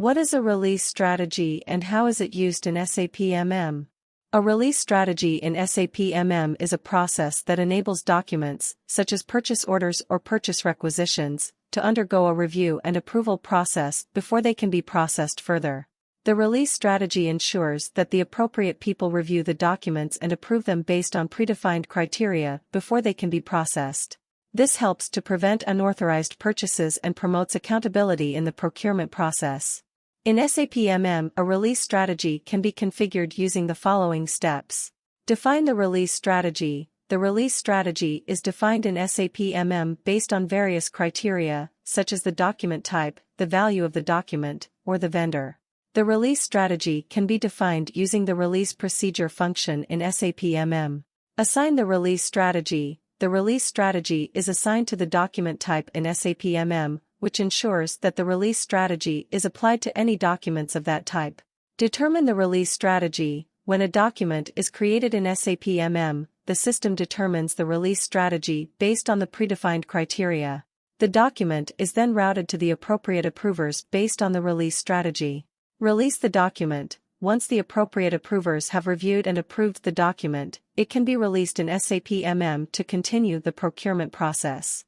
What is a release strategy and how is it used in SAP MM? A release strategy in SAP MM is a process that enables documents, such as purchase orders or purchase requisitions, to undergo a review and approval process before they can be processed further. The release strategy ensures that the appropriate people review the documents and approve them based on predefined criteria before they can be processed. This helps to prevent unauthorized purchases and promotes accountability in the procurement process. In SAP MM, a release strategy can be configured using the following steps. Define the release strategy. The release strategy is defined in SAP MM based on various criteria, such as the document type, the value of the document, or the vendor. The release strategy can be defined using the release procedure function in SAP MM. Assign the release strategy. The release strategy is assigned to the document type in SAP MM, which ensures that the release strategy is applied to any documents of that type. Determine the release strategy. When a document is created in SAP MM, the system determines the release strategy based on the predefined criteria. The document is then routed to the appropriate approvers based on the release strategy. Release the document. Once the appropriate approvers have reviewed and approved the document, it can be released in SAP MM to continue the procurement process.